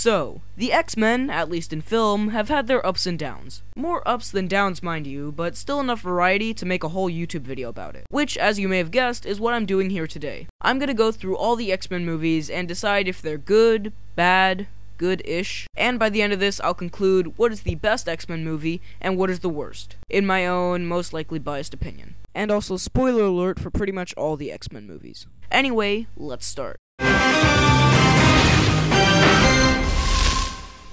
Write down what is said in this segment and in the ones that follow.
So, the X-Men, at least in film, have had their ups and downs. More ups than downs, mind you, but still enough variety to make a whole YouTube video about it. Which, as you may have guessed, is what I'm doing here today. I'm gonna go through all the X-Men movies and decide if they're good, bad, good-ish, and by the end of this, I'll conclude what is the best X-Men movie and what is the worst, in my own, most likely biased opinion. And also, spoiler alert for pretty much all the X-Men movies. Anyway, let's start.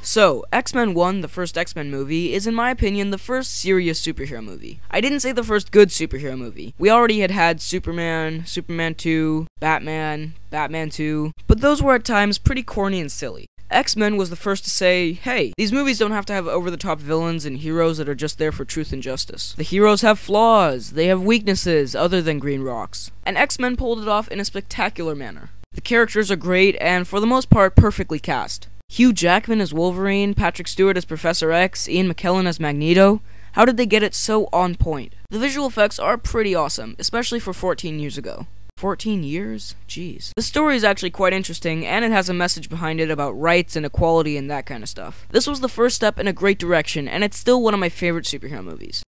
So, X-Men 1, the first X-Men movie, is in my opinion the first serious superhero movie. I didn't say the first good superhero movie. We already had Superman, Superman 2, Batman, Batman 2, but those were at times pretty corny and silly. X-Men was the first to say, hey, these movies don't have to have over-the-top villains and heroes that are just there for truth and justice. The heroes have flaws, they have weaknesses other than green rocks. And X-Men pulled it off in a spectacular manner. The characters are great and, for the most part, perfectly cast. Hugh Jackman as Wolverine, Patrick Stewart as Professor X, Ian McKellen as Magneto. How did they get it so on point? The visual effects are pretty awesome, especially for 14 years ago. 14 years? Jeez. The story is actually quite interesting, and it has a message behind it about rights and equality and that kind of stuff. This was the first step in a great direction, and it's still one of my favorite superhero movies.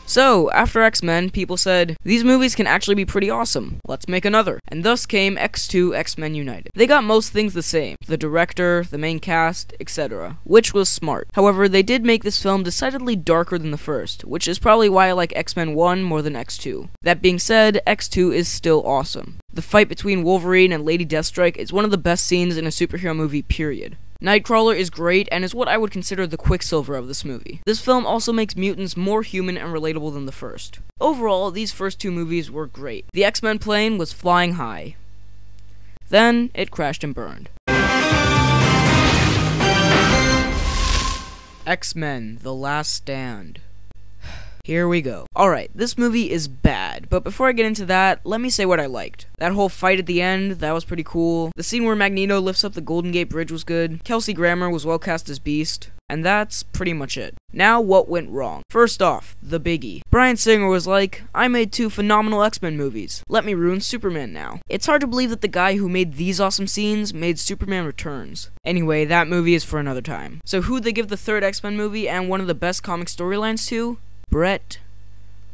So, after X-Men, people said, these movies can actually be pretty awesome, let's make another. And thus came X2 XMen United. They got most things the same, the director, the main cast, etc., which was smart. However, they did make this film decidedly darker than the first, which is probably why I like X-Men 1 more than X2. That being said, X2 is still awesome. The fight between Wolverine and Lady Deathstrike is one of the best scenes in a superhero movie, period. Nightcrawler is great and is what I would consider the Quicksilver of this movie. This film also makes mutants more human and relatable than the first. Overall, these first two movies were great. The X-Men plane was flying high. Then, it crashed and burned. X-Men: The Last Stand. Here we go. Alright, this movie is bad, but before I get into that, let me say what I liked. That whole fight at the end, that was pretty cool. The scene where Magneto lifts up the Golden Gate Bridge was good. Kelsey Grammer was well cast as Beast. And that's pretty much it. Now, what went wrong? First off, the biggie. Bryan Singer was like, I made 2 phenomenal X-Men movies. Let me ruin Superman now. It's hard to believe that the guy who made these awesome scenes made Superman Returns. Anyway, that movie is for another time. So who'd they give the third X-Men movie and one of the best comic storylines to? Brett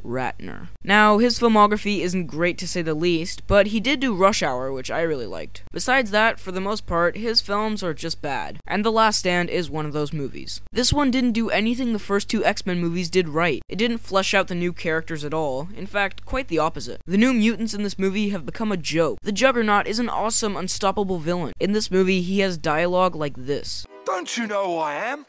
Ratner. Now, his filmography isn't great to say the least, but he did do Rush Hour, which I really liked. Besides that, for the most part, his films are just bad, and The Last Stand is one of those movies. This one didn't do anything the first 2 X-Men movies did right. It didn't flesh out the new characters at all. In fact, quite the opposite. The new mutants in this movie have become a joke. The Juggernaut is an awesome, unstoppable villain. In this movie, he has dialogue like this. Don't you know who I am?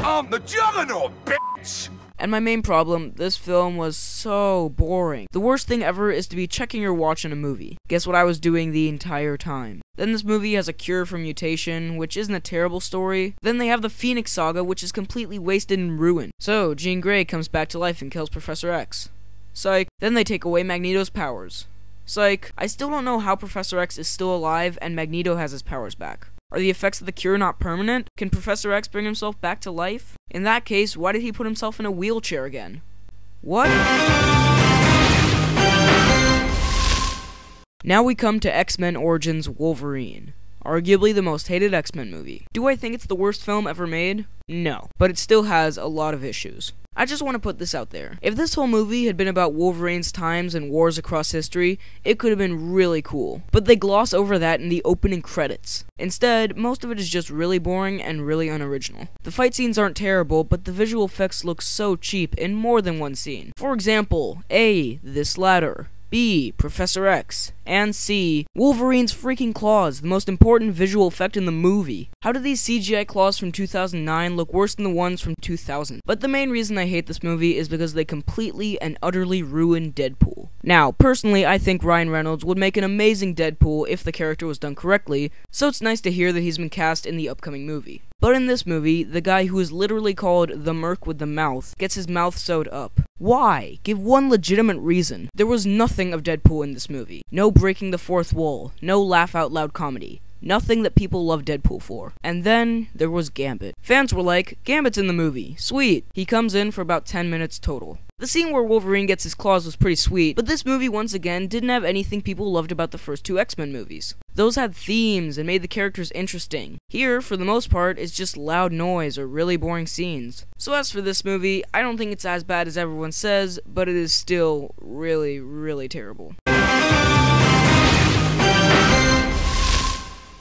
I'm the Juggernaut, bitch! And my main problem, this film was so boring. The worst thing ever is to be checking your watch in a movie. Guess what I was doing the entire time? Then this movie has a cure for mutation, which isn't a terrible story. Then they have the Phoenix Saga, which is completely wasted and ruined. So, Jean Grey comes back to life and kills Professor X. Psych. Then they take away Magneto's powers. Psych. I still don't know how Professor X is still alive and Magneto has his powers back. Are the effects of the cure not permanent? Can Professor X bring himself back to life? In that case, why did he put himself in a wheelchair again? What? Now we come to X-Men Origins Wolverine. Arguably the most hated X-Men movie. Do I think it's the worst film ever made? No, but it still has a lot of issues. I just want to put this out there. If this whole movie had been about Wolverine's times and wars across history, it could have been really cool. But they gloss over that in the opening credits. Instead, most of it is just really boring and really unoriginal. The fight scenes aren't terrible, but the visual effects look so cheap in more than one scene. For example, A, this ladder. B, Professor X, and C, Wolverine's freaking claws, the most important visual effect in the movie. How do these CGI claws from 2009 look worse than the ones from 2000? But the main reason I hate this movie is because they completely and utterly ruin Deadpool. Now, personally, I think Ryan Reynolds would make an amazing Deadpool if the character was done correctly, so it's nice to hear that he's been cast in the upcoming movie. But in this movie, the guy who is literally called the Merc with the Mouth gets his mouth sewed up. Why? Give one legitimate reason. There was nothing of Deadpool in this movie. No breaking the fourth wall. No laugh-out-loud comedy. Nothing that people love Deadpool for. And then there was Gambit. Fans were like, Gambit's in the movie. Sweet. He comes in for about 10 minutes total. The scene where Wolverine gets his claws was pretty sweet, but this movie once again didn't have anything people loved about the first two X-Men movies. Those had themes and made the characters interesting. Here, for the most part, it's just loud noise or really boring scenes. So as for this movie, I don't think it's as bad as everyone says, but it is still really, really terrible.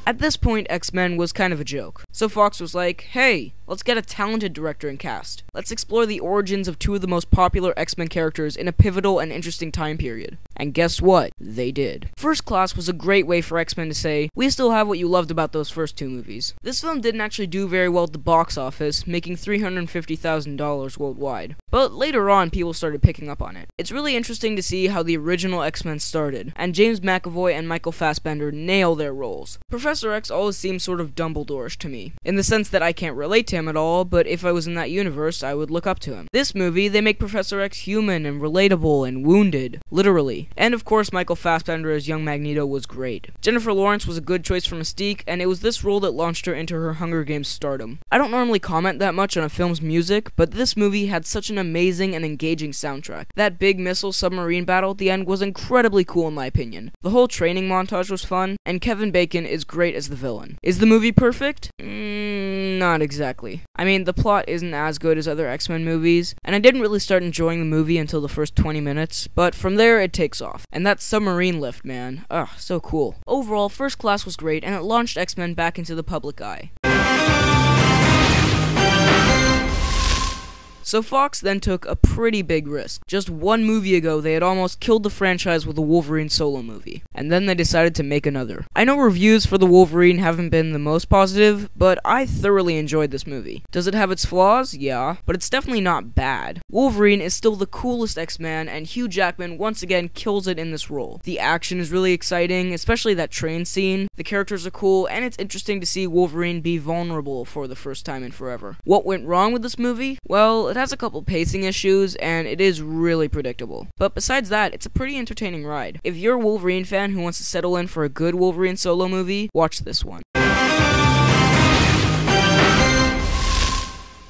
At this point, X-Men was kind of a joke. So Fox was like, hey, let's get a talented director and cast. Let's explore the origins of two of the most popular X-Men characters in a pivotal and interesting time period. And guess what? They did. First Class was a great way for X-Men to say, we still have what you loved about those first two movies. This film didn't actually do very well at the box office, making $350,000 worldwide. But later on, people started picking up on it. It's really interesting to see how the original X-Men started, and James McAvoy and Michael Fassbender nail their roles. Professor X always seems sort of Dumbledore-ish to me, in the sense that I can't relate to him at all, but if I was in that universe, I would look up to him. This movie, they make Professor X human and relatable and wounded, literally. And of course, Michael Fassbender as young Magneto was great. Jennifer Lawrence was a good choice for Mystique, and it was this role that launched her into her Hunger Games stardom. I don't normally comment that much on a film's music, but this movie had such an amazing and engaging soundtrack. That big missile submarine battle at the end was incredibly cool in my opinion. The whole training montage was fun, and Kevin Bacon is great as the villain. Is the movie perfect? Not exactly. I mean, the plot isn't as good as other X-Men movies, and I didn't really start enjoying the movie until the first 20 minutes, but from there it takes off. And that submarine lift, man. Ugh, so cool. Overall, First Class was great, and it launched X-Men back into the public eye. So Fox then took a pretty big risk. Just one movie ago, they had almost killed the franchise with a Wolverine solo movie, and then they decided to make another. I know reviews for the Wolverine haven't been the most positive, but I thoroughly enjoyed this movie. Does it have its flaws? Yeah, but it's definitely not bad. Wolverine is still the coolest X-Man, and Hugh Jackman once again kills it in this role. The action is really exciting, especially that train scene. The characters are cool, and it's interesting to see Wolverine be vulnerable for the first time in forever. What went wrong with this movie? Well, it has a couple pacing issues, and it is really predictable. But besides that, it's a pretty entertaining ride. If you're a Wolverine fan who wants to settle in for a good Wolverine solo movie, watch this one.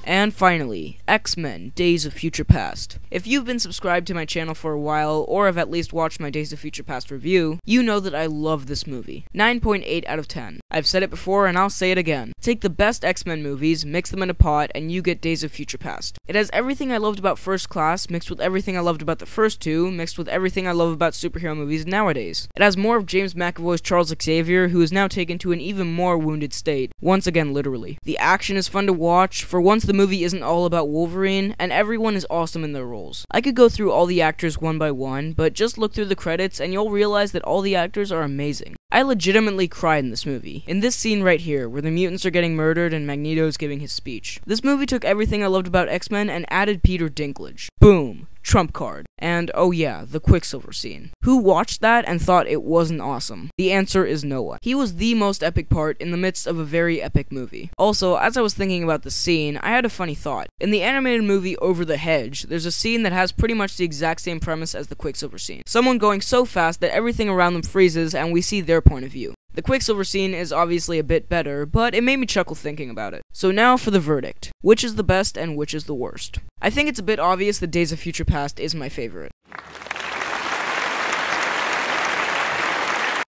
And finally, X-Men Days of Future Past. If you've been subscribed to my channel for a while, or have at least watched my Days of Future Past review, you know that I love this movie. 9.8 out of 10. I've said it before and I'll say it again. Take the best X-Men movies, mix them in a pot, and you get Days of Future Past. It has everything I loved about First Class, mixed with everything I loved about the first two, mixed with everything I love about superhero movies nowadays. It has more of James McAvoy's Charles Xavier, who is now taken to an even more wounded state. Once again, literally. The action is fun to watch. For once, the movie isn't all about Wolverine, and everyone is awesome in their roles. I could go through all the actors one by one, but just look through the credits and you'll realize that all the actors are amazing. I legitimately cried in this movie. In this scene right here, where the mutants are getting murdered and Magneto is giving his speech. This movie took everything I loved about X-Men and added Peter Dinklage. Boom. Trump card. And oh yeah, the Quicksilver scene. Who watched that and thought it wasn't awesome? The answer is no one. He was the most epic part in the midst of a very epic movie. Also, as I was thinking about the scene, I had a funny thought. In the animated movie Over the Hedge, there's a scene that has pretty much the exact same premise as the Quicksilver scene. Someone going so fast that everything around them freezes and we see their point of view. The Quicksilver scene is obviously a bit better, but it made me chuckle thinking about it. So now for the verdict. Which is the best and which is the worst? I think it's a bit obvious that Days of Future Past is my favorite.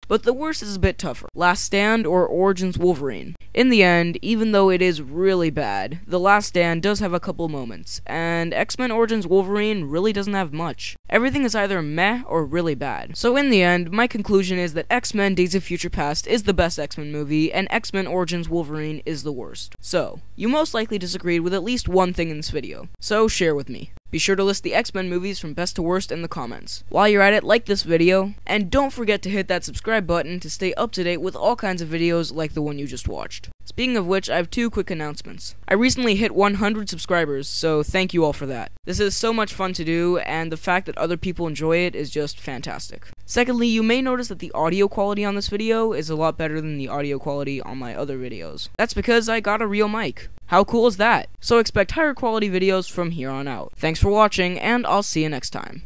But the worst is a bit tougher. Last Stand or Origins Wolverine. In the end, even though it is really bad, The Last Stand does have a couple moments, and X-Men Origins Wolverine really doesn't have much. Everything is either meh or really bad. So in the end, my conclusion is that X-Men Days of Future Past is the best X-Men movie, and X-Men Origins Wolverine is the worst. So, you most likely disagreed with at least one thing in this video. So share with me. Be sure to list the X-Men movies from best to worst in the comments. While you're at it, like this video, and don't forget to hit that subscribe button to stay up to date with all kinds of videos like the one you just watched. Speaking of which, I have two quick announcements. I recently hit 100 subscribers, so thank you all for that. This is so much fun to do, and the fact that other people enjoy it is just fantastic. Secondly, you may notice that the audio quality on this video is a lot better than the audio quality on my other videos. That's because I got a real mic. How cool is that? So expect higher quality videos from here on out. Thanks for watching, and I'll see you next time.